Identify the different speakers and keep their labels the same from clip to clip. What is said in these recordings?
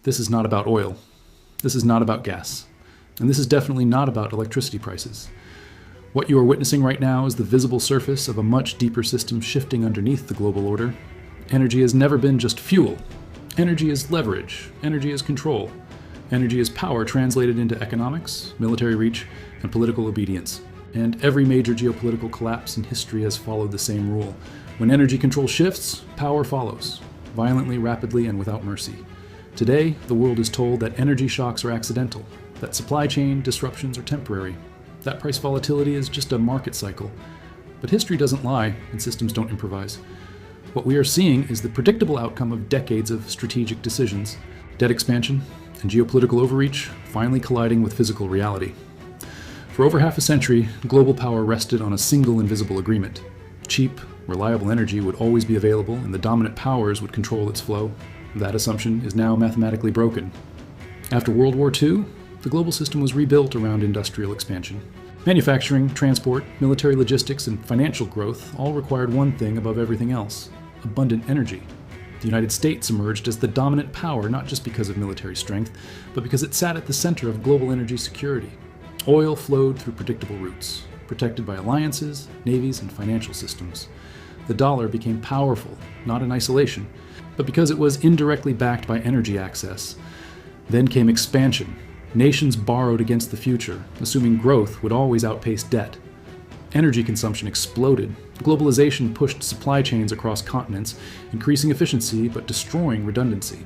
Speaker 1: This is not about oil. This is not about gas. And this is definitely not about electricity prices. What you are witnessing right now is the visible surface of a much deeper system shifting underneath the global order. Energy has never been just fuel. Energy is leverage. Energy is control. Energy is power translated into economics, military reach, and political obedience. And every major geopolitical collapse in history has followed the same rule. When energy control shifts, power follows, violently, rapidly, and without mercy. Today, the world is told that energy shocks are accidental, that supply chain disruptions are temporary, that price volatility is just a market cycle. But history doesn't lie, and systems don't improvise. What we are seeing is the predictable outcome of decades of strategic decisions, debt expansion, and geopolitical overreach finally colliding with physical reality. For over half a century, global power rested on a single invisible agreement. Cheap, reliable energy would always be available, and the dominant powers would control its flow. That assumption is now mathematically broken. After World War II, the global system was rebuilt around industrial expansion. Manufacturing, transport, military logistics, and financial growth all required one thing above everything else: abundant energy. The United States emerged as the dominant power not just because of military strength, but because it sat at the center of global energy security. Oil flowed through predictable routes, protected by alliances, navies, and financial systems. The dollar became powerful, not in isolation, but because it was indirectly backed by energy access. Then came expansion. Nations borrowed against the future, assuming growth would always outpace debt. Energy consumption exploded. Globalization pushed supply chains across continents, increasing efficiency but destroying redundancy.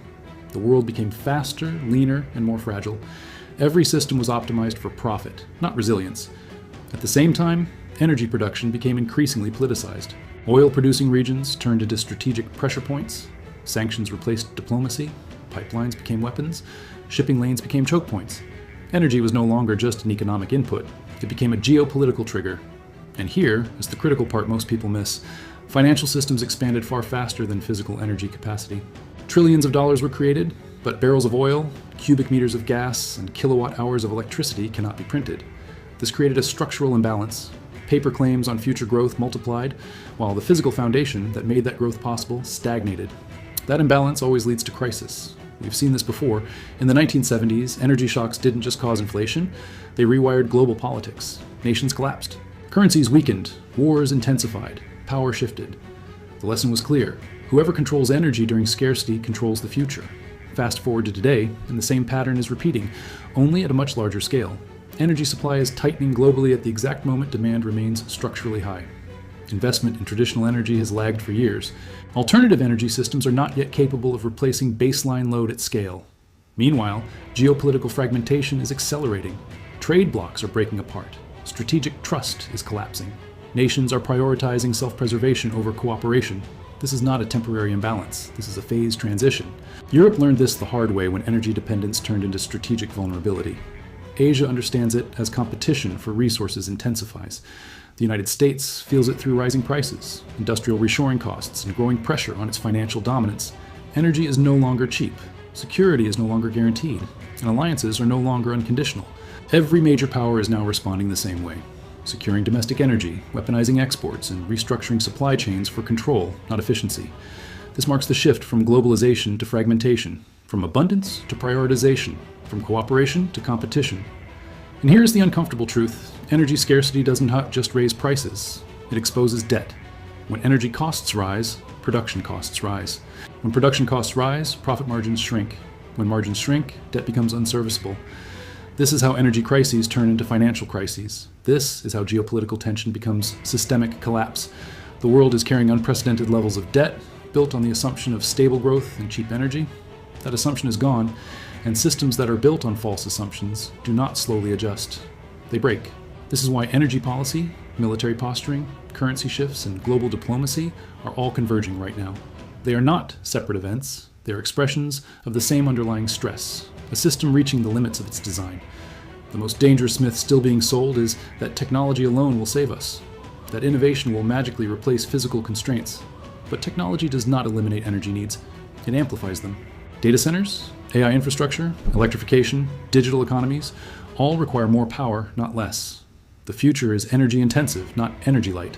Speaker 1: The world became faster, leaner, and more fragile. Every system was optimized for profit, not resilience. At the same time, energy production became increasingly politicized. Oil-producing regions turned into strategic pressure points. Sanctions replaced diplomacy. Pipelines became weapons. Shipping lanes became choke points. Energy was no longer just an economic input. It became a geopolitical trigger. And here is the critical part most people miss. Financial systems expanded far faster than physical energy capacity. Trillions of dollars were created, but barrels of oil, cubic meters of gas, and kilowatt hours of electricity cannot be printed. This created a structural imbalance. Paper claims on future growth multiplied, while the physical foundation that made that growth possible stagnated. That imbalance always leads to crisis. We've seen this before. In the 1970s, energy shocks didn't just cause inflation, they rewired global politics. Nations collapsed. Currencies weakened, wars intensified, power shifted. The lesson was clear. Whoever controls energy during scarcity controls the future. Fast forward to today, and the same pattern is repeating, only at a much larger scale. Energy supply is tightening globally at the exact moment demand remains structurally high. Investment in traditional energy has lagged for years. Alternative energy systems are not yet capable of replacing baseline load at scale. Meanwhile, geopolitical fragmentation is accelerating. Trade blocs are breaking apart. Strategic trust is collapsing. Nations are prioritizing self-preservation over cooperation. This is not a temporary imbalance. This is a phased transition. Europe learned this the hard way when energy dependence turned into strategic vulnerability. Asia understands it as competition for resources intensifies. The United States feels it through rising prices, industrial reshoring costs, and growing pressure on its financial dominance. Energy is no longer cheap. Security is no longer guaranteed. And alliances are no longer unconditional. Every major power is now responding the same way, securing domestic energy, weaponizing exports, and restructuring supply chains for control, not efficiency. This marks the shift from globalization to fragmentation, from abundance to prioritization, from cooperation to competition. And here's the uncomfortable truth. Energy scarcity doesn't just raise prices, it exposes debt. When energy costs rise, production costs rise. When production costs rise, profit margins shrink. When margins shrink, debt becomes unserviceable. This is how energy crises turn into financial crises. This is how geopolitical tension becomes systemic collapse. The world is carrying unprecedented levels of debt, built on the assumption of stable growth and cheap energy. That assumption is gone, and systems that are built on false assumptions do not slowly adjust. They break. This is why energy policy, military posturing, currency shifts, and global diplomacy are all converging right now. They are not separate events. They are expressions of the same underlying stress, a system reaching the limits of its design. The most dangerous myth still being sold is that technology alone will save us, that innovation will magically replace physical constraints. But technology does not eliminate energy needs, it amplifies them. Data centers, AI infrastructure, electrification, digital economies, all require more power, not less. The future is energy intensive, not energy light.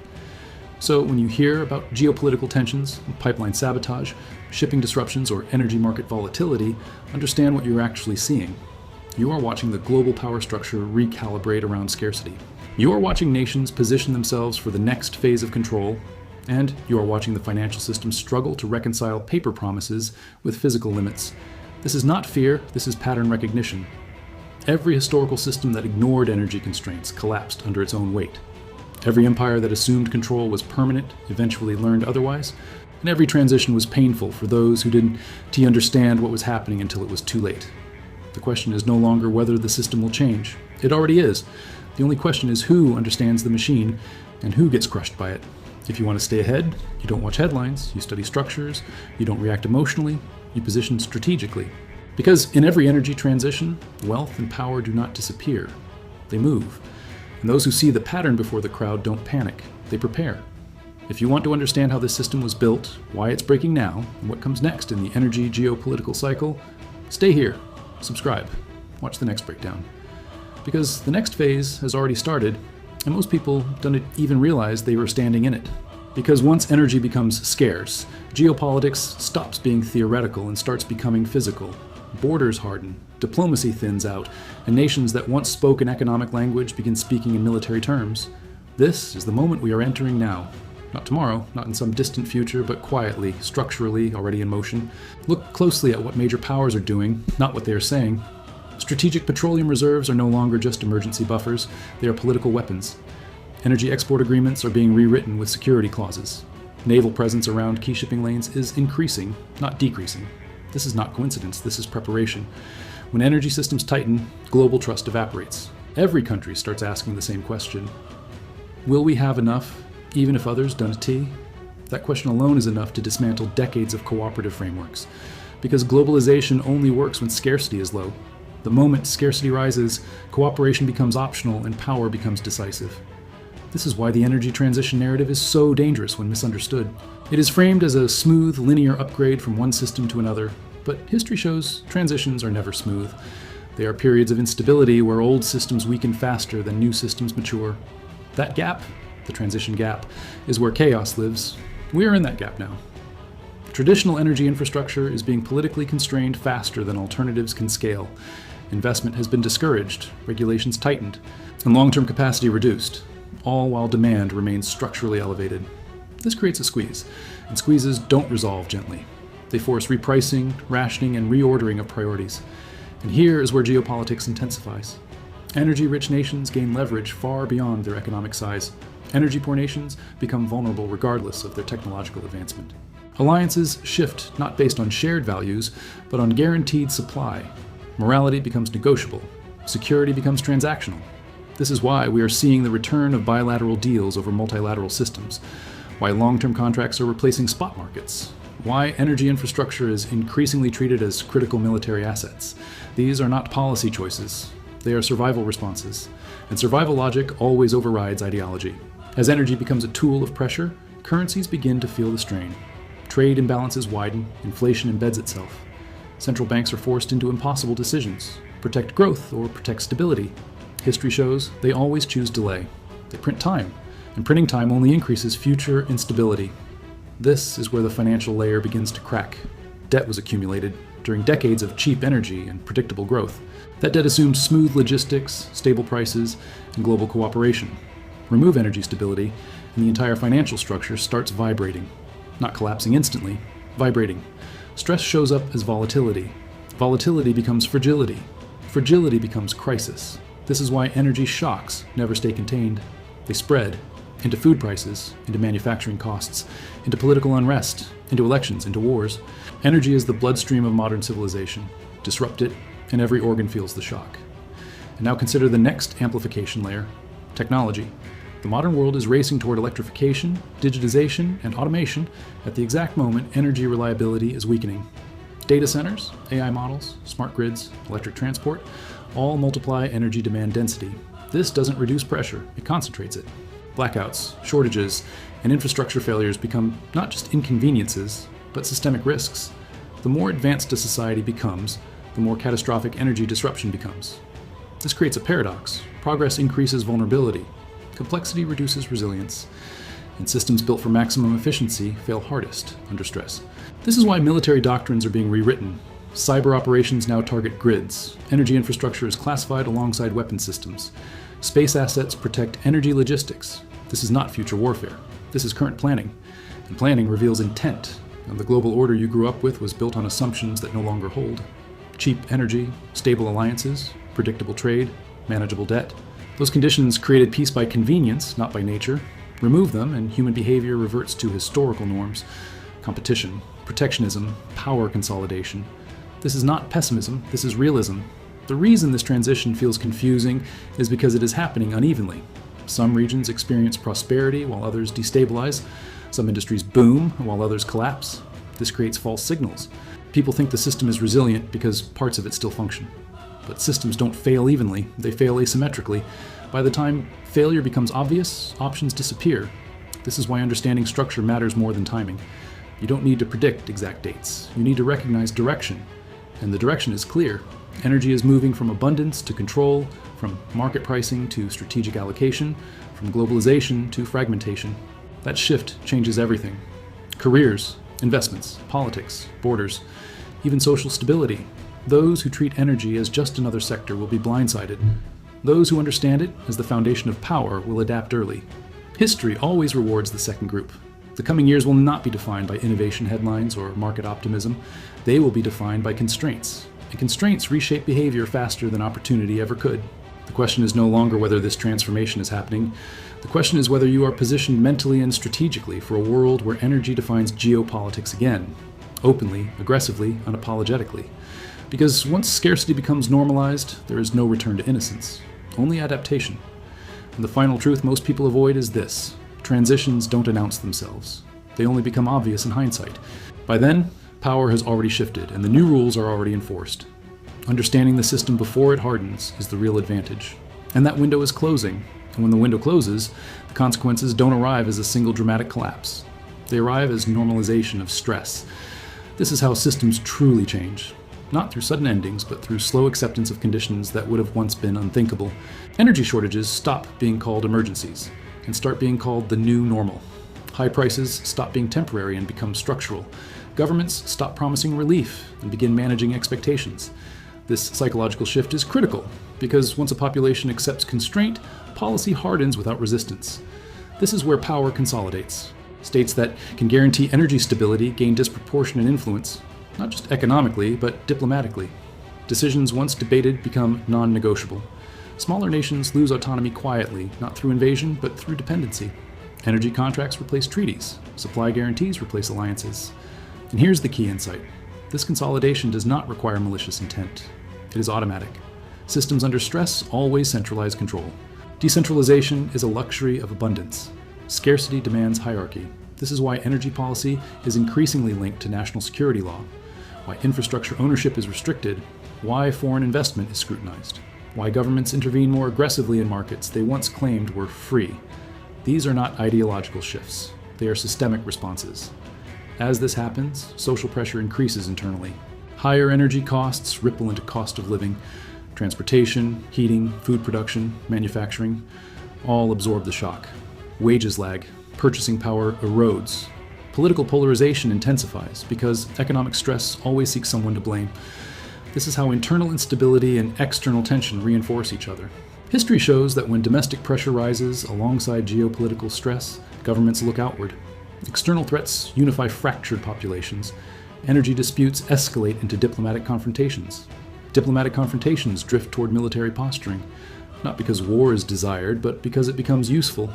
Speaker 1: So when you hear about geopolitical tensions, pipeline sabotage, shipping disruptions, or energy market volatility, understand what you're actually seeing. You are watching the global power structure recalibrate around scarcity. You are watching nations position themselves for the next phase of control, and you are watching the financial system struggle to reconcile paper promises with physical limits. This is not fear, this is pattern recognition. Every historical system that ignored energy constraints collapsed under its own weight. Every empire that assumed control was permanent eventually learned otherwise, and every transition was painful for those who didn't understand what was happening until it was too late. The question is no longer whether the system will change. It already is. The only question is who understands the machine and who gets crushed by it. If you want to stay ahead, you don't watch headlines, you study structures, you don't react emotionally, you position strategically. Because in every energy transition, wealth and power do not disappear. They move. And those who see the pattern before the crowd don't panic. They prepare. If you want to understand how this system was built, why it's breaking now, and what comes next in the energy geopolitical cycle, stay here. Subscribe. Watch the next breakdown. Because the next phase has already started, and most people don't even realize they were standing in it. Because once energy becomes scarce, geopolitics stops being theoretical and starts becoming physical. Borders harden, diplomacy thins out, and nations that once spoke an economic language begin speaking in military terms. This is the moment we are entering now. Not tomorrow, not in some distant future, but quietly, structurally, already in motion. Look closely at what major powers are doing, not what they are saying. Strategic petroleum reserves are no longer just emergency buffers, they are political weapons. Energy export agreements are being rewritten with security clauses. Naval presence around key shipping lanes is increasing, not decreasing. This is not coincidence, this is preparation. When energy systems tighten, global trust evaporates. Every country starts asking the same question. Will we have enough, even if others don't? That question alone is enough to dismantle decades of cooperative frameworks. Because globalization only works when scarcity is low. The moment scarcity rises, cooperation becomes optional and power becomes decisive. This is why the energy transition narrative is so dangerous when misunderstood. It is framed as a smooth, linear upgrade from one system to another, but history shows transitions are never smooth. They are periods of instability where old systems weaken faster than new systems mature. That gap, the transition gap, is where chaos lives. We are in that gap now. Traditional energy infrastructure is being politically constrained faster than alternatives can scale. Investment has been discouraged, regulations tightened, and long-term capacity reduced, all while demand remains structurally elevated. This creates a squeeze, and squeezes don't resolve gently. They force repricing, rationing, and reordering of priorities. And here is where geopolitics intensifies. Energy-rich nations gain leverage far beyond their economic size. Energy-poor nations become vulnerable regardless of their technological advancement. Alliances shift not based on shared values, but on guaranteed supply. Morality becomes negotiable. Security becomes transactional. This is why we are seeing the return of bilateral deals over multilateral systems, why long-term contracts are replacing spot markets, why energy infrastructure is increasingly treated as critical military assets. These are not policy choices. They are survival responses, and survival logic always overrides ideology. As energy becomes a tool of pressure, currencies begin to feel the strain. Trade imbalances widen, inflation embeds itself. Central banks are forced into impossible decisions: protect growth or protect stability. History shows they always choose delay. They print time, and printing time only increases future instability. This is where the financial layer begins to crack. Debt was accumulated during decades of cheap energy and predictable growth. That debt assumed smooth logistics, stable prices, and global cooperation. Remove energy stability, and the entire financial structure starts vibrating. Not collapsing instantly, vibrating. Stress shows up as volatility. Volatility becomes fragility. Fragility becomes crisis. This is why energy shocks never stay contained. They spread into food prices, into manufacturing costs, into political unrest, into elections, into wars. Energy is the bloodstream of modern civilization. Disrupt it, and every organ feels the shock. And now consider the next amplification layer: technology. The modern world is racing toward electrification, digitization, and automation at the exact moment energy reliability is weakening. Data centers, AI models, smart grids, electric transport, all multiply energy demand density. This doesn't reduce pressure, it concentrates it. Blackouts, shortages, and infrastructure failures become not just inconveniences, but systemic risks. The more advanced a society becomes, the more catastrophic energy disruption becomes. This creates a paradox. Progress increases vulnerability. Complexity reduces resilience, and systems built for maximum efficiency fail hardest under stress. This is why military doctrines are being rewritten. Cyber operations now target grids. Energy infrastructure is classified alongside weapon systems. Space assets protect energy logistics. This is not future warfare. This is current planning. And planning reveals intent. And the global order you grew up with was built on assumptions that no longer hold. Cheap energy, stable alliances, predictable trade, manageable debt. Those conditions created peace by convenience, not by nature. Remove them, and human behavior reverts to historical norms. Competition, protectionism, power consolidation. This is not pessimism, this is realism. The reason this transition feels confusing is because it is happening unevenly. Some regions experience prosperity while others destabilize. Some industries boom while others collapse. This creates false signals. People think the system is resilient because parts of it still function. But systems don't fail evenly, they fail asymmetrically. By the time failure becomes obvious, options disappear. This is why understanding structure matters more than timing. You don't need to predict exact dates. You need to recognize direction. And the direction is clear. Energy is moving from abundance to control, from market pricing to strategic allocation, from globalization to fragmentation. That shift changes everything. Careers, investments, politics, borders, even social stability. Those who treat energy as just another sector will be blindsided. Those who understand it as the foundation of power will adapt early. History always rewards the second group. The coming years will not be defined by innovation headlines or market optimism. They will be defined by constraints. And constraints reshape behavior faster than opportunity ever could. The question is no longer whether this transformation is happening. The question is whether you are positioned mentally and strategically for a world where energy defines geopolitics again, openly, aggressively, unapologetically. Because once scarcity becomes normalized, there is no return to innocence, only adaptation. And the final truth most people avoid is this: transitions don't announce themselves. They only become obvious in hindsight. By then, power has already shifted, and the new rules are already enforced. Understanding the system before it hardens is the real advantage. And that window is closing. And when the window closes, the consequences don't arrive as a single dramatic collapse. They arrive as normalization of stress. This is how systems truly change. Not through sudden endings, but through slow acceptance of conditions that would have once been unthinkable. Energy shortages stop being called emergencies and start being called the new normal. High prices stop being temporary and become structural. Governments stop promising relief and begin managing expectations. This psychological shift is critical because once a population accepts constraint, policy hardens without resistance. This is where power consolidates. States that can guarantee energy stability gain disproportionate influence, not just economically, but diplomatically. Decisions once debated become non-negotiable. Smaller nations lose autonomy quietly, not through invasion, but through dependency. Energy contracts replace treaties. Supply guarantees replace alliances. And here's the key insight. This consolidation does not require malicious intent. It is automatic. Systems under stress always centralize control. Decentralization is a luxury of abundance. Scarcity demands hierarchy. This is why energy policy is increasingly linked to national security law, why infrastructure ownership is restricted, why foreign investment is scrutinized, why governments intervene more aggressively in markets they once claimed were free. These are not ideological shifts. They are systemic responses. As this happens, social pressure increases internally. Higher energy costs ripple into cost of living. Transportation, heating, food production, manufacturing, all absorb the shock. Wages lag. Purchasing power erodes. Political polarization intensifies because economic stress always seeks someone to blame. This is how internal instability and external tension reinforce each other. History shows that when domestic pressure rises alongside geopolitical stress, governments look outward. External threats unify fractured populations. Energy disputes escalate into diplomatic confrontations. Diplomatic confrontations drift toward military posturing, not because war is desired, but because it becomes useful.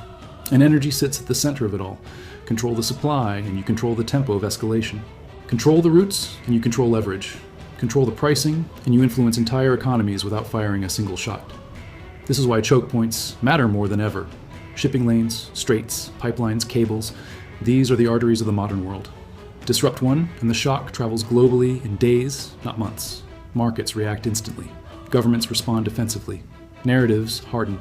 Speaker 1: And energy sits at the center of it all. Control the supply, and you control the tempo of escalation. Control the routes, and you control leverage. Control the pricing, and you influence entire economies without firing a single shot. This is why choke points matter more than ever. Shipping lanes, straits, pipelines, cables, these are the arteries of the modern world. Disrupt one, and the shock travels globally in days, not months. Markets react instantly. Governments respond defensively. Narratives harden.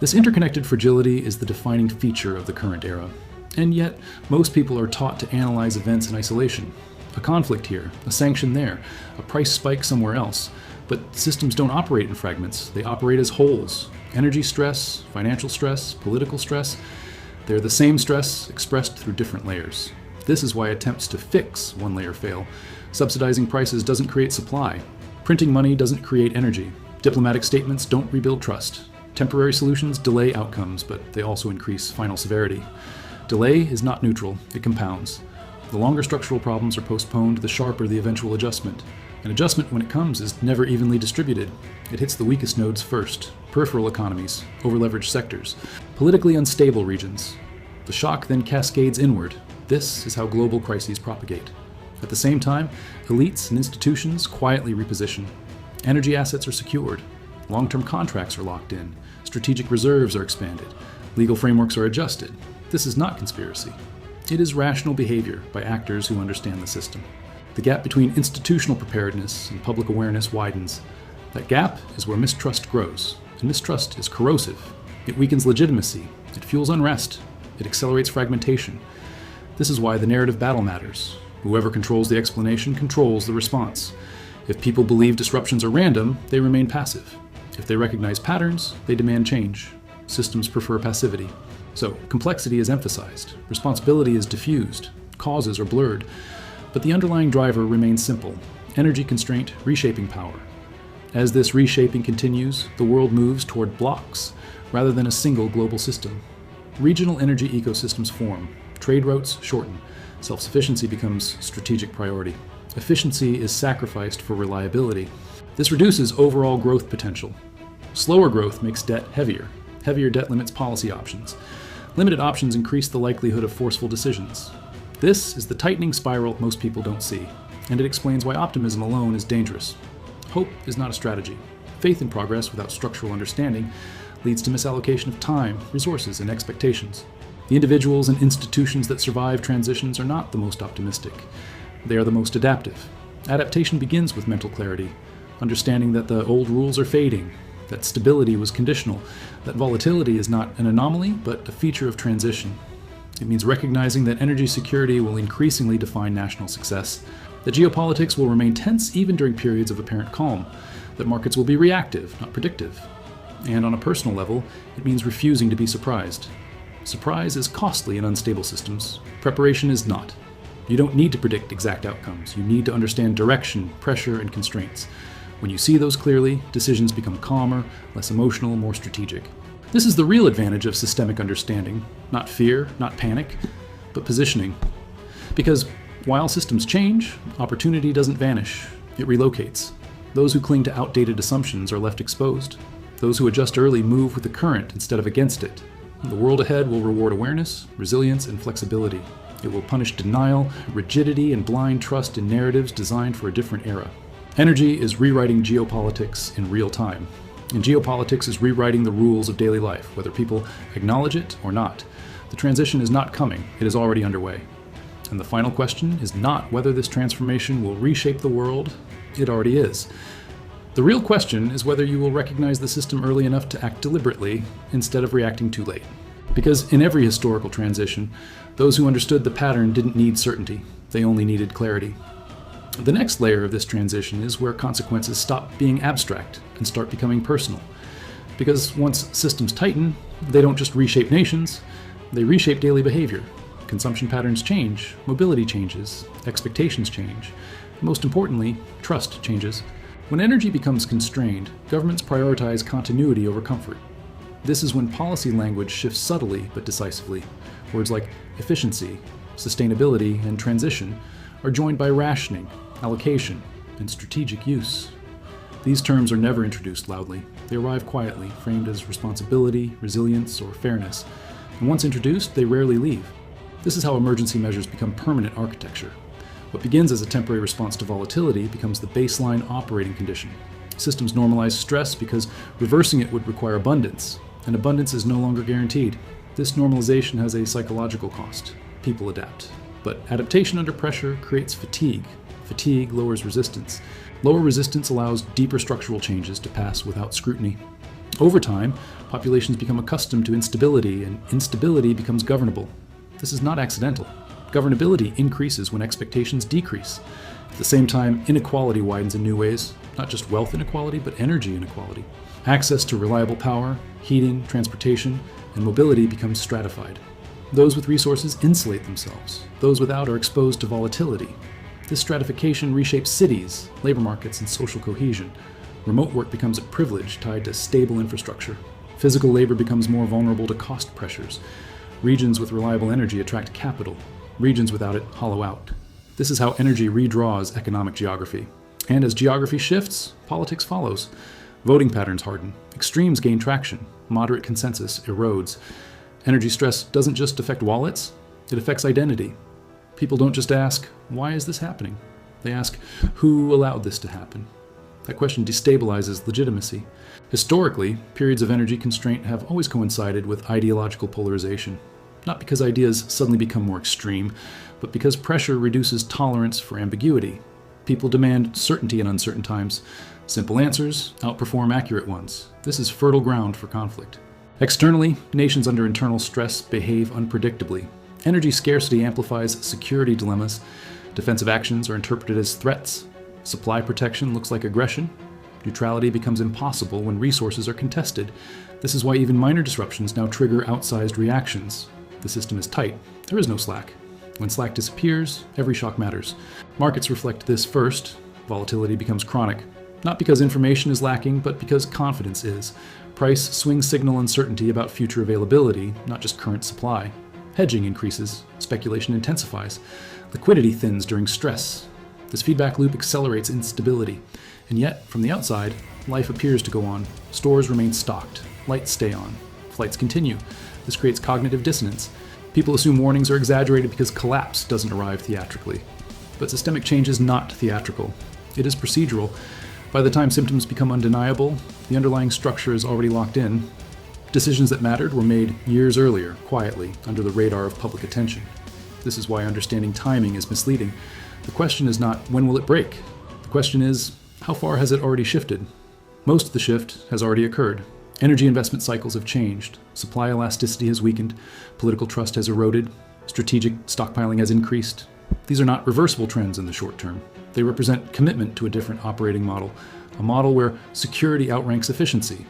Speaker 1: This interconnected fragility is the defining feature of the current era. And yet, most people are taught to analyze events in isolation. A conflict here, a sanction there, a price spike somewhere else. But systems don't operate in fragments. They operate as wholes. Energy stress, financial stress, political stress, they're the same stress expressed through different layers. This is why attempts to fix one layer fail. Subsidizing prices doesn't create supply. Printing money doesn't create energy. Diplomatic statements don't rebuild trust. Temporary solutions delay outcomes, but they also increase final severity. Delay is not neutral, it compounds. The longer structural problems are postponed, the sharper the eventual adjustment. An adjustment, when it comes, is never evenly distributed. It hits the weakest nodes first, peripheral economies, over-leveraged sectors, politically unstable regions. The shock then cascades inward. This is how global crises propagate. At the same time, elites and institutions quietly reposition. Energy assets are secured. Long-term contracts are locked in. Strategic reserves are expanded. Legal frameworks are adjusted. This is not conspiracy. It is rational behavior by actors who understand the system. The gap between institutional preparedness and public awareness widens. That gap is where mistrust grows, and mistrust is corrosive. It weakens legitimacy. It fuels unrest. It accelerates fragmentation. This is why the narrative battle matters. Whoever controls the explanation controls the response. If people believe disruptions are random, they remain passive. If they recognize patterns, they demand change. Systems prefer passivity. So, complexity is emphasized, responsibility is diffused, causes are blurred, but the underlying driver remains simple: energy constraint, reshaping power. As this reshaping continues, the world moves toward blocks rather than a single global system. Regional energy ecosystems form, trade routes shorten, self-sufficiency becomes strategic priority. Efficiency is sacrificed for reliability. This reduces overall growth potential. Slower growth makes debt heavier. Heavier debt limits policy options. Limited options increase the likelihood of forceful decisions. This is the tightening spiral most people don't see, and it explains why optimism alone is dangerous. Hope is not a strategy. Faith in progress without structural understanding leads to misallocation of time, resources, and expectations. The individuals and institutions that survive transitions are not the most optimistic. They are the most adaptive. Adaptation begins with mental clarity, understanding that the old rules are fading, that stability was conditional, that volatility is not an anomaly, but a feature of transition. It means recognizing that energy security will increasingly define national success, that geopolitics will remain tense even during periods of apparent calm, that markets will be reactive, not predictive. And on a personal level, it means refusing to be surprised. Surprise is costly in unstable systems. Preparation is not. You don't need to predict exact outcomes. You need to understand direction, pressure, and constraints. When you see those clearly, decisions become calmer, less emotional, more strategic. This is the real advantage of systemic understanding. Not fear, not panic, but positioning. Because while systems change, opportunity doesn't vanish. It relocates. Those who cling to outdated assumptions are left exposed. Those who adjust early move with the current instead of against it. The world ahead will reward awareness, resilience, and flexibility. It will punish denial, rigidity, and blind trust in narratives designed for a different era. Energy is rewriting geopolitics in real time. And geopolitics is rewriting the rules of daily life, whether people acknowledge it or not. The transition is not coming, it is already underway. And the final question is not whether this transformation will reshape the world, it already is. The real question is whether you will recognize the system early enough to act deliberately instead of reacting too late. Because in every historical transition, those who understood the pattern didn't need certainty, they only needed clarity. The next layer of this transition is where consequences stop being abstract and start becoming personal. Because once systems tighten, they don't just reshape nations, they reshape daily behavior. Consumption patterns change, mobility changes, expectations change. Most importantly, trust changes. When energy becomes constrained, governments prioritize continuity over comfort. This is when policy language shifts subtly but decisively. Words like efficiency, sustainability, and transition are joined by rationing, allocation, and strategic use. These terms are never introduced loudly. They arrive quietly, framed as responsibility, resilience, or fairness. And once introduced, they rarely leave. This is how emergency measures become permanent architecture. What begins as a temporary response to volatility becomes the baseline operating condition. Systems normalize stress because reversing it would require abundance, and abundance is no longer guaranteed. This normalization has a psychological cost. People adapt. But adaptation under pressure creates fatigue. Fatigue lowers resistance. Lower resistance allows deeper structural changes to pass without scrutiny. Over time, populations become accustomed to instability, and instability becomes governable. This is not accidental. Governability increases when expectations decrease. At the same time, inequality widens in new ways, not just wealth inequality, but energy inequality. Access to reliable power, heating, transportation, and mobility becomes stratified. Those with resources insulate themselves. Those without are exposed to volatility. This stratification reshapes cities, labor markets, and social cohesion. Remote work becomes a privilege tied to stable infrastructure. Physical labor becomes more vulnerable to cost pressures. Regions with reliable energy attract capital. Regions without it hollow out. This is how energy redraws economic geography. And as geography shifts, politics follows. Voting patterns harden. Extremes gain traction. Moderate consensus erodes. Energy stress doesn't just affect wallets, it affects identity. People don't just ask, why is this happening? They ask, who allowed this to happen? That question destabilizes legitimacy. Historically, periods of energy constraint have always coincided with ideological polarization. Not because ideas suddenly become more extreme, but because pressure reduces tolerance for ambiguity. People demand certainty in uncertain times. Simple answers outperform accurate ones. This is fertile ground for conflict. Externally, nations under internal stress behave unpredictably. Energy scarcity amplifies security dilemmas. Defensive actions are interpreted as threats. Supply protection looks like aggression. Neutrality becomes impossible when resources are contested. This is why even minor disruptions now trigger outsized reactions. The system is tight. There is no slack. When slack disappears, every shock matters. Markets reflect this first. Volatility becomes chronic. Not because information is lacking, but because confidence is. Price swings signal uncertainty about future availability, not just current supply. Hedging increases. Speculation intensifies. Liquidity thins during stress. This feedback loop accelerates instability. And yet, from the outside, life appears to go on. Stores remain stocked. Lights stay on. Flights continue. This creates cognitive dissonance. People assume warnings are exaggerated because collapse doesn't arrive theatrically. But systemic change is not theatrical. It is procedural. By the time symptoms become undeniable, the underlying structure is already locked in. Decisions that mattered were made years earlier, quietly, under the radar of public attention. This is why understanding timing is misleading. The question is not, when will it break? The question is, how far has it already shifted? Most of the shift has already occurred. Energy investment cycles have changed. Supply elasticity has weakened. Political trust has eroded. Strategic stockpiling has increased. These are not reversible trends in the short term. They represent commitment to a different operating model, a model where security outranks efficiency,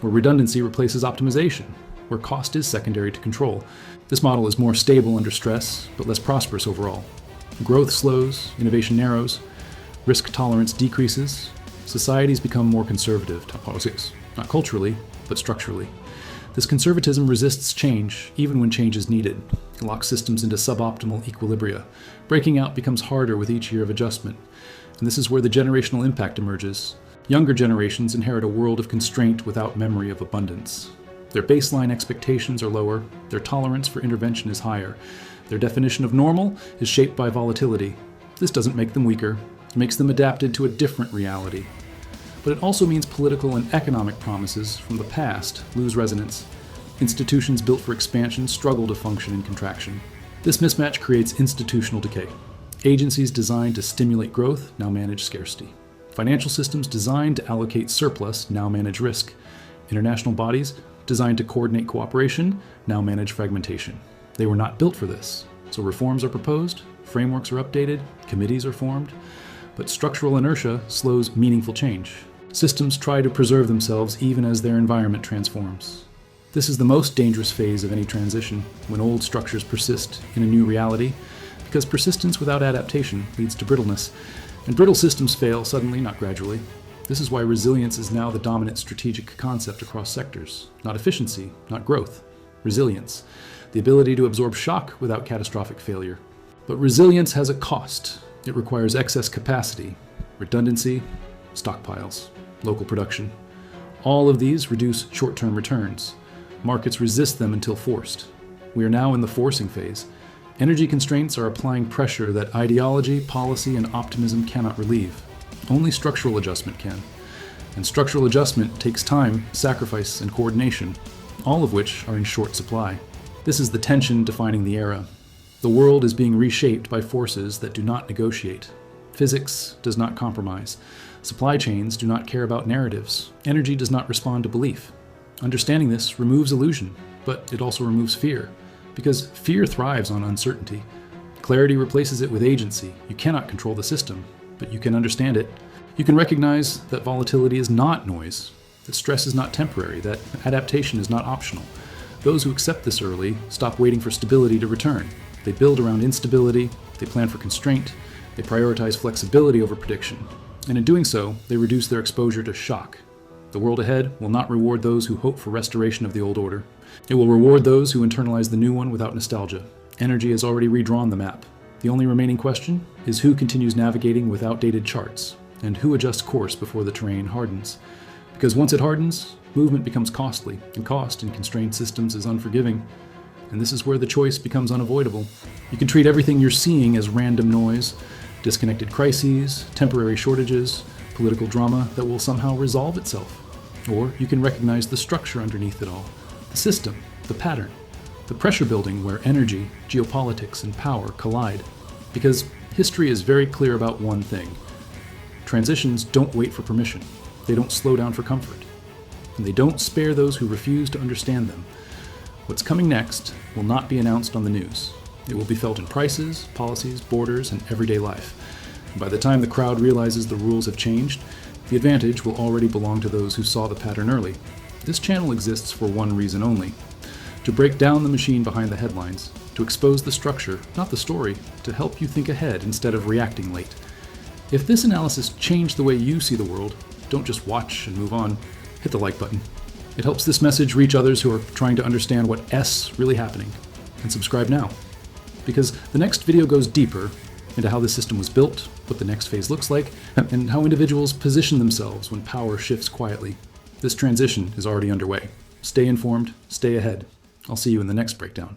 Speaker 1: where redundancy replaces optimization, where cost is secondary to control. This model is more stable under stress, but less prosperous overall. Growth slows, innovation narrows, risk tolerance decreases, societies become more conservative, not culturally, but structurally. This conservatism resists change, even when change is needed. It locks systems into suboptimal equilibria. Breaking out becomes harder with each year of adjustment. And this is where the generational impact emerges. Younger generations inherit a world of constraint without memory of abundance. Their baseline expectations are lower, their tolerance for intervention is higher. Their definition of normal is shaped by volatility. This doesn't make them weaker, it makes them adapted to a different reality. But it also means political and economic promises from the past lose resonance. Institutions built for expansion struggle to function in contraction. This mismatch creates institutional decay. Agencies designed to stimulate growth now manage scarcity. Financial systems designed to allocate surplus now manage risk. International bodies designed to coordinate cooperation now manage fragmentation. They were not built for this, so reforms are proposed, frameworks are updated, committees are formed, but structural inertia slows meaningful change. Systems try to preserve themselves even as their environment transforms. This is the most dangerous phase of any transition, when old structures persist in a new reality, because persistence without adaptation leads to brittleness, and brittle systems fail suddenly, not gradually. This is why resilience is now the dominant strategic concept across sectors. Not efficiency, not growth. Resilience. The ability to absorb shock without catastrophic failure. But resilience has a cost. It requires excess capacity, redundancy, stockpiles, local production. All of these reduce short-term returns. Markets resist them until forced. We are now in the forcing phase. Energy constraints are applying pressure that ideology, policy, and optimism cannot relieve. Only structural adjustment can. And structural adjustment takes time, sacrifice, and coordination, all of which are in short supply. This is the tension defining the era. The world is being reshaped by forces that do not negotiate. Physics does not compromise. Supply chains do not care about narratives. Energy does not respond to belief. Understanding this removes illusion, but it also removes fear, because fear thrives on uncertainty. Clarity replaces it with agency. You cannot control the system, but you can understand it. You can recognize that volatility is not noise, that stress is not temporary, that adaptation is not optional. Those who accept this early stop waiting for stability to return. They build around instability, they plan for constraint, they prioritize flexibility over prediction. And in doing so, they reduce their exposure to shock. The world ahead will not reward those who hope for restoration of the old order. It will reward those who internalize the new one without nostalgia. Energy has already redrawn the map. The only remaining question is who continues navigating with outdated charts, and who adjusts course before the terrain hardens. Because once it hardens, movement becomes costly, and cost in constrained systems is unforgiving. And this is where the choice becomes unavoidable. You can treat everything you're seeing as random noise, disconnected crises, temporary shortages, political drama that will somehow resolve itself. Or you can recognize the structure underneath it all, the system, the pattern, the pressure building where energy, geopolitics, and power collide. Because history is very clear about one thing. Transitions don't wait for permission. They don't slow down for comfort. And they don't spare those who refuse to understand them. What's coming next will not be announced on the news. It will be felt in prices, policies, borders, and everyday life. And by the time the crowd realizes the rules have changed, the advantage will already belong to those who saw the pattern early. This channel exists for one reason only: to break down the machine behind the headlines, to expose the structure, not the story, to help you think ahead instead of reacting late. If this analysis changed the way you see the world, don't just watch and move on. Hit the like button. It helps this message reach others who are trying to understand what is really happening. And subscribe now, because the next video goes deeper into how the system was built, what the next phase looks like, and how individuals position themselves when power shifts quietly. This transition is already underway. Stay informed, stay ahead. I'll see you in the next breakdown.